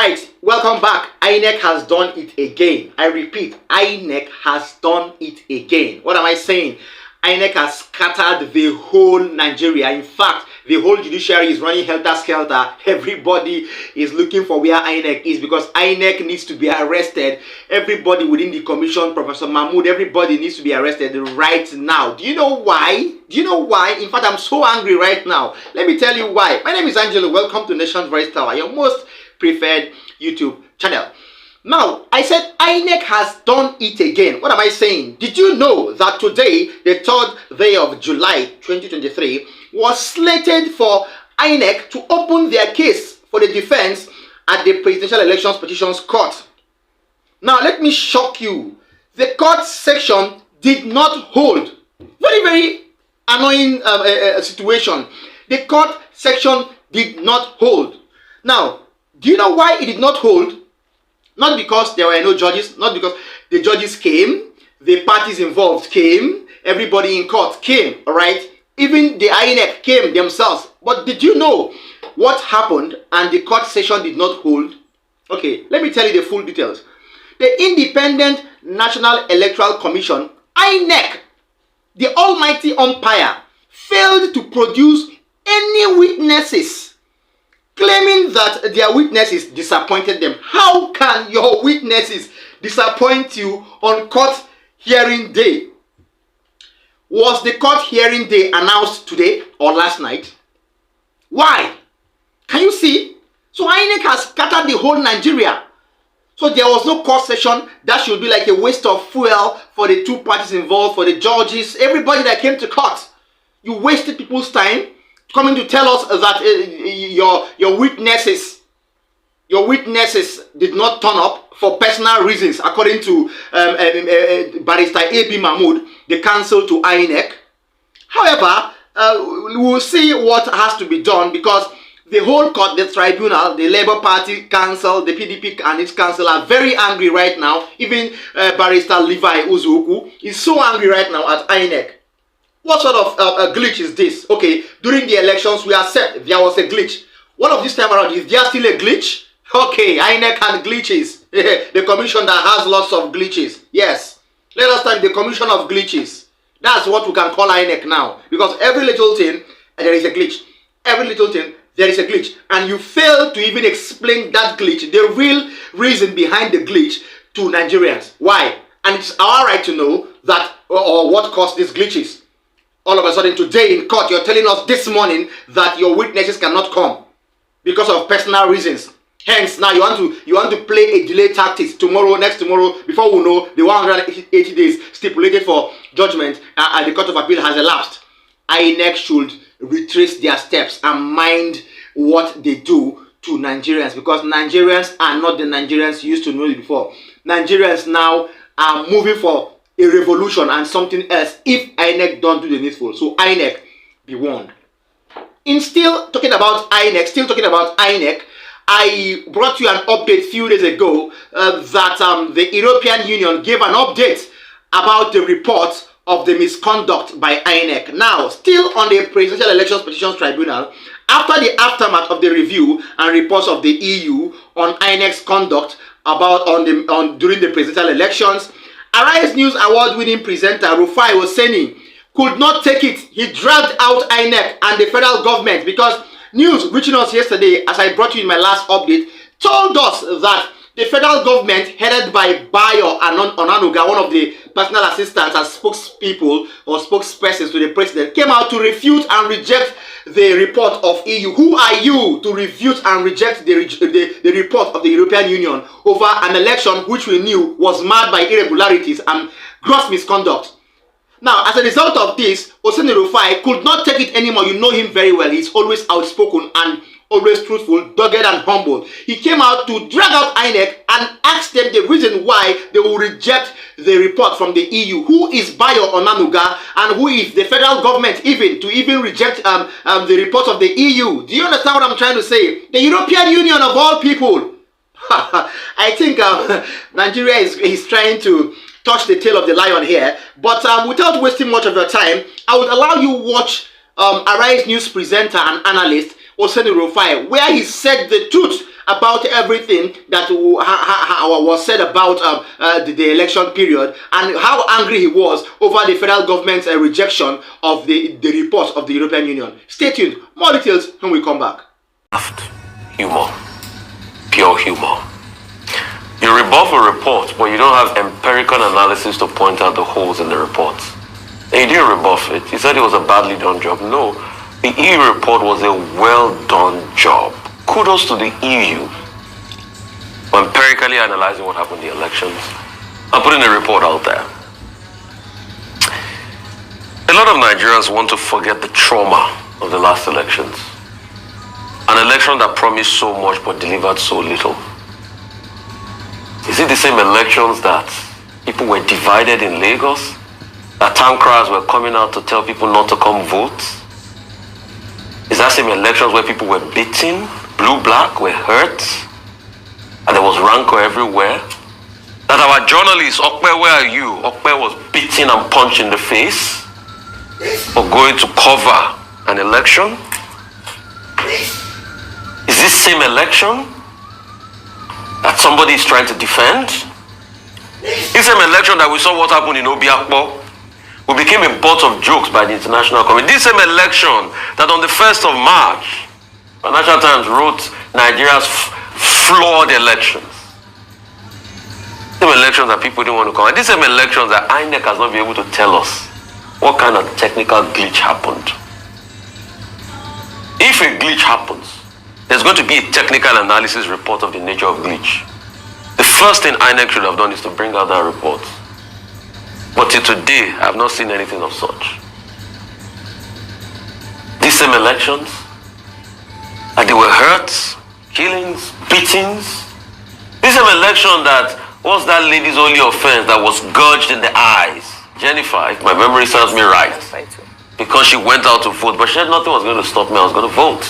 Alright, welcome back. INEC has done it again. I repeat, INEC has done it again. What am I saying? INEC has scattered the whole Nigeria. In fact, the whole judiciary is running helter-skelter. Everybody is looking for where INEC is because INEC needs to be arrested. Everybody within the commission, Professor Mahmood, everybody needs to be arrested right now. Do you know why? Do you know why? In fact, I'm so angry right now. Let me tell you why. My name is Angelo. Welcome to Nation's Voice Tower, your most preferred YouTube channel. Now, I said INEC has done it again. What am I saying? Did you know that today, the 3rd day of July 2023, was slated for INEC to open their case for the defense at the Presidential Elections Petitions Court? Now, let me shock you. The court section did not hold. Very annoying situation. The court section did not hold. Now, do you know why it did not hold? Not because there were no judges, not because the judges came, the parties involved came, everybody in court came, all right? Even the INEC came themselves. But did you know what happened and the court session did not hold? Okay, let me tell you the full details. The Independent National Electoral Commission, INEC, the almighty umpire, failed to produce any witnesses, claiming that their witnesses disappointed them. How can your witnesses disappoint you on court hearing day? Was the court hearing day announced today or last night? Why? Can you see? So INEC has scattered the whole Nigeria. So there was no court session. That should be like a waste of fuel for the two parties involved, for the judges, everybody that came to court. You wasted people's time coming to tell us that your witnesses did not turn up for personal reasons, according to Barrister A.B. Mahmood, the counsel to INEC. However, we will see what has to be done because the whole court, the tribunal, the Labour Party council, the PDP and its council are very angry right now. Even Barrister Levi Uzuku is so angry right now at INEC. What sort of a glitch is this? Okay, during the elections, we accept there was a glitch. What of this time around, is there still a glitch? Okay, INEC and glitches. The commission that has lots of glitches. Yes, let us thank the commission of glitches. That's what we can call INEC now. Because every little thing, there is a glitch. Every little thing, there is a glitch. And you fail to even explain that glitch, the real reason behind the glitch to Nigerians. Why? And it's our right to know that or what caused these glitches. All of a sudden today in court, you're telling us this morning that your witnesses cannot come because of personal reasons. Hence, now you want to play a delay tactics tomorrow, next tomorrow, before we know the 180 days stipulated for judgment and the Court of Appeal has elapsed. INEC should retrace their steps and mind what they do to Nigerians, because Nigerians are not the Nigerians you used to know before. Nigerians now are moving for a revolution and something else if INEC don't do the needful. So INEC, be warned. Still talking about INEC, I brought you an update a few days ago that the European Union gave an update about the report of the misconduct by INEC. Now, still on the Presidential Elections Petitions Tribunal, after the aftermath of the review and reports of the EU on INEC's conduct during the presidential elections, Arise News Award-winning presenter Rufai Oseni could not take it. He dragged out INEC and the federal government because news reaching us yesterday, as I brought you in my last update, told us that the federal government, headed by Bayo Onanuga, one of the personal assistants and spokespeople or spokespersons to the president, came out to refute and reject the report of EU. Who are you to refute and reject the report of the European Union over an election which we knew was marred by irregularities and gross misconduct? Now, as a result of this, Oseni Rufai could not take it anymore. You know him very well. He's always outspoken and always truthful, dogged and humble. He came out to drag out INEC and ask them the reason why they will reject the report from the EU. Who is Bayo Onanuga and who is the federal government to reject the report of the EU? Do you understand what I'm trying to say? The European Union of all people. I think Nigeria is trying to touch the tail of the lion here. But without wasting much of your time, I would allow you watch Arise News presenter and analyst Oseni Rufai, where he said the truth about everything that was said about the election period, and how angry he was over the federal government's rejection of the report of the European Union. Stay tuned. More details when we come back. Humor. Pure humor. You rebuff a report, but you don't have empirical analysis to point out the holes in the report. And you didn't rebuff it. You said it was a badly done job. No, the EU report was a well-done job. Kudos to the EU for empirically analyzing what happened in the elections and putting a report out there. A lot of Nigerians want to forget the trauma of the last elections. An election that promised so much but delivered so little. Is it the same elections that people were divided in Lagos? That town criers were coming out to tell people not to come vote? Is that same elections where people were beaten, blue, black, were hurt, and there was rancor everywhere? That our journalists, Okpe, where are you? Okpe was beaten and punched in the face for going to cover an election? Is this same election that somebody is trying to defend? This same election that we saw what happened in Obiakpo, we became a butt of jokes by the international community. This same election that on the 1st of March, Financial Times wrote Nigeria's flawed elections. Same elections that people didn't want to come. And these same elections that INEC has not been able to tell us what kind of technical glitch happened. If a glitch happens, there's going to be a technical analysis report of the nature of glitch. The first thing INEC should have done is to bring out that report. But till today, I have not seen anything of such. These same elections, and they were hurts, killings, beatings. This same election that was that lady's only offense that was gouged in the eyes. Jennifer, if my memory serves me right. Because she went out to vote, but she said nothing was going to stop me, I was going to vote.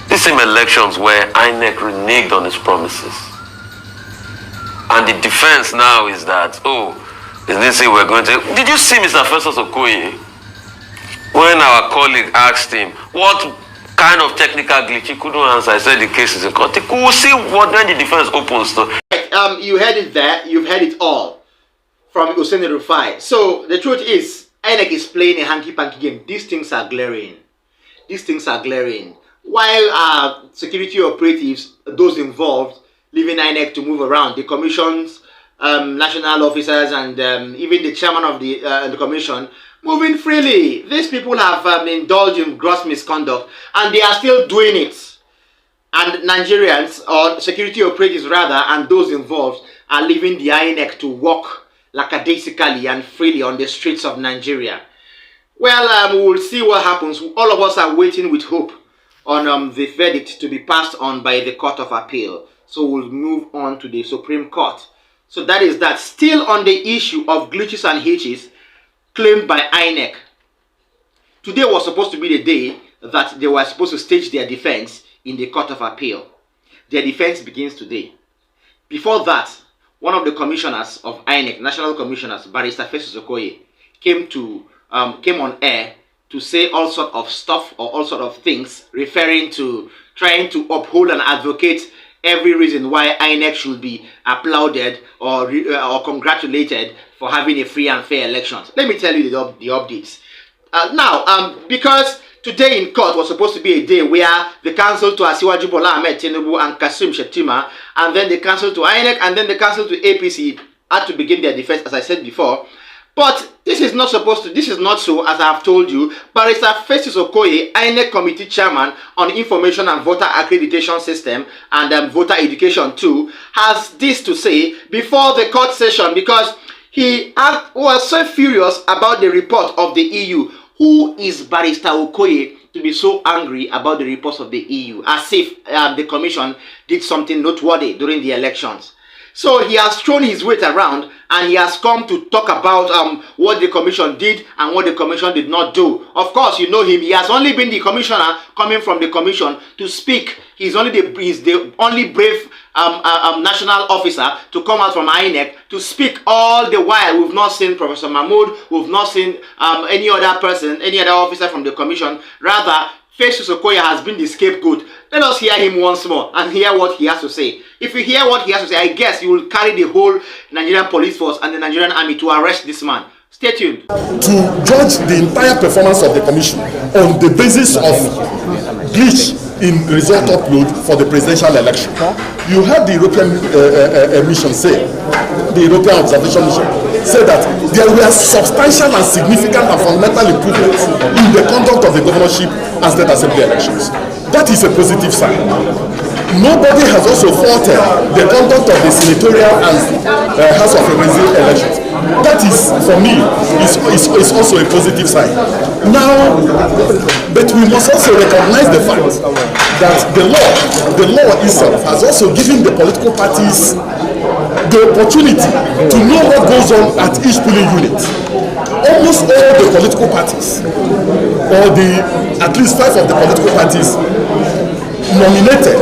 These same elections where INEC reneged on its promises. And the defense now is that, they didn't say we're going to... Did you see Mr. Festus Okoye? When our colleague asked him, what kind of technical glitch, he couldn't answer. I said the case is in court. We'll see what when the defense opens to. You heard it there. You've heard it all from Oseni Rufai. So the truth is, INEC is playing a hanky-panky game. These things are glaring. These things are glaring. While security operatives, those involved, leaving INEC to move around, the commission's national officers and even the chairman of the commission moving freely. These people have indulged in gross misconduct and they are still doing it. And Nigerians, or security operatives rather, and those involved are leaving the INEC to walk lackadaisically and freely on the streets of Nigeria. Well, we'll see what happens. All of us are waiting with hope on the verdict to be passed on by the Court of Appeal. So we'll move on to the Supreme Court. So that is that. Still on the issue of glitches and hitches claimed by INEC. Today was supposed to be the day that they were supposed to stage their defense in the Court of Appeal. Their defense begins today. Before that, one of the commissioners of INEC, national commissioners, Barrister Festus Okoye, came on air to say all sort of stuff or all sort of things referring to trying to uphold and advocate every reason why INEC should be applauded or congratulated for having a free and fair elections. Let me tell you the updates. Because today in court was supposed to be a day where the counsel to Asiwaju Bola Ahmed Tinubu and Kasim Shettima, and then the counsel to INEC, and then the counsel to APC had to begin their defense, as I said before. But this is not so, as I have told you. Barrister Festus Okoye, INEC Committee Chairman on Information and Voter Accreditation System and Voter Education too, has this to say before the court session because he was so furious about the report of the EU. Who is Barrister Okoye to be so angry about the reports of the EU, as if the commission did something noteworthy during the elections? So he has thrown his weight around and he has come to talk about what the commission did and what the commission did not do. Of course, you know him. He has only been the commissioner coming from the commission to speak. He's the only brave national officer to come out from INEC to speak. All the while, we've not seen Professor Mahmoud, we've not seen any other person, any other officer from the commission, rather Festus Okoye has been the scapegoat. Let us hear him once more and hear what he has to say. If you hear what he has to say, I guess you will carry the whole Nigerian police force and the Nigerian army to arrest this man. Stay tuned. To judge the entire performance of the commission on the basis of glitch in result upload for the presidential election. You heard the European mission say, the European Observation Mission, say that there were substantial and significant and fundamental improvements in the conduct of the governorship and state assembly elections. That is a positive sign. Nobody has also faulted the conduct of the senatorial and House of Representatives elections. That is, for me, is also a positive sign. Now, but we must also recognize the fact that the law itself has also given the political parties the opportunity to know what goes on at each polling unit. Almost all the political parties, or at least 5 of the political parties, nominated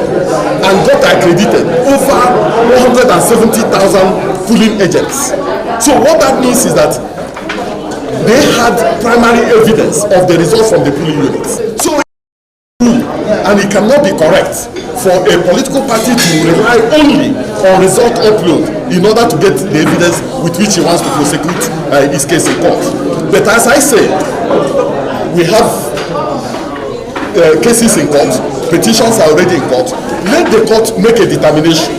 and got accredited over 170,000 polling agents. So what that means is that they had primary evidence of the results from the polling units. So and it cannot be correct for a political party to rely only on result upload in order to get the evidence with which he wants to prosecute his case in court. But as I say, we have cases in court, petitions are already in court. Let the court make a determination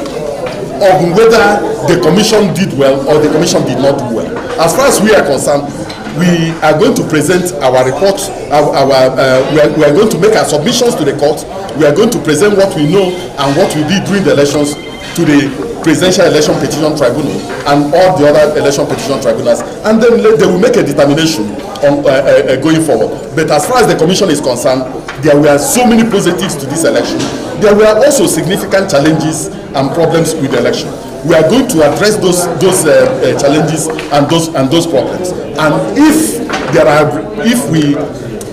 of whether the commission did well or the commission did not do well. As far as we are concerned, we are going to present our report, we are going to make our submissions to the court. We are going to present what we know and what we did during the elections to the Presidential Election Petition Tribunal and all the other election petition tribunals, and then they will make a determination on going forward. But as far as the commission is concerned, there were so many positives to this election. There were also significant challenges and problems with the election. We are going to address those challenges and those problems. And if we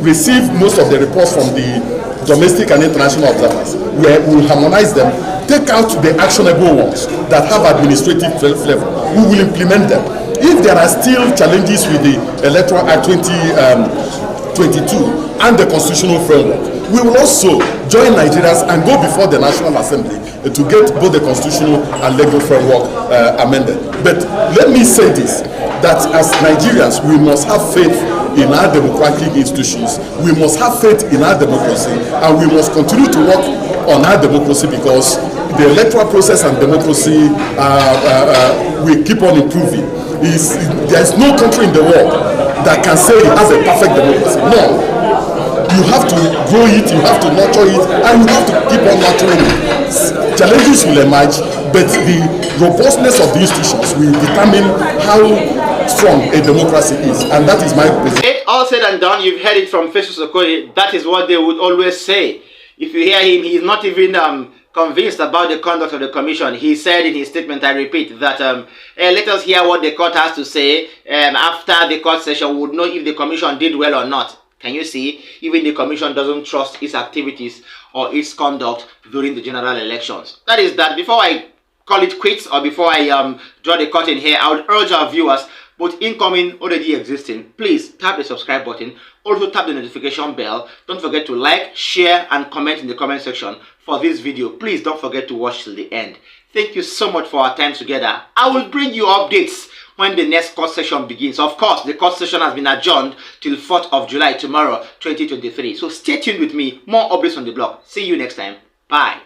receive most of the reports from the domestic and international observers, we will harmonize them, take out the actionable ones that have administrative flavor. We will implement them. If there are still challenges with the Electoral Act 2022 and the constitutional framework, we will also join Nigerians and go before the National Assembly to get both the constitutional and legal framework amended. But let me say this, that as Nigerians, we must have faith in our democratic institutions, we must have faith in our democracy, and we must continue to work on our democracy, because the electoral process and democracy will keep on improving. There is no country in the world that can say it has a perfect democracy. No. You have to grow it, you have to nurture it, and you have to keep on nurturing it. Challenges will emerge, but the robustness of the institutions will determine how strong a democracy is, and that is my position. All said and done, you've heard it from Festus Okoye. That is what they would always say. If you hear him, he is not even convinced about the conduct of the commission. He said in his statement, I repeat, that let us hear what the court has to say. After the court session, we would know if the commission did well or not. Can you see? Even the commission doesn't trust its activities or its conduct during the general elections. That is that. Before I call it quits, or before I draw the curtain here, I would urge our viewers, both incoming, already existing, please tap the subscribe button. Also tap the notification bell. Don't forget to like, share, and comment in the comment section for this video. Please don't forget to watch till the end. Thank you so much for our time together. I will bring you updates when the next court session begins. Of course, the court session has been adjourned till 4th of July tomorrow, 2023. So stay tuned with me. More updates on the blog. See you next time. Bye.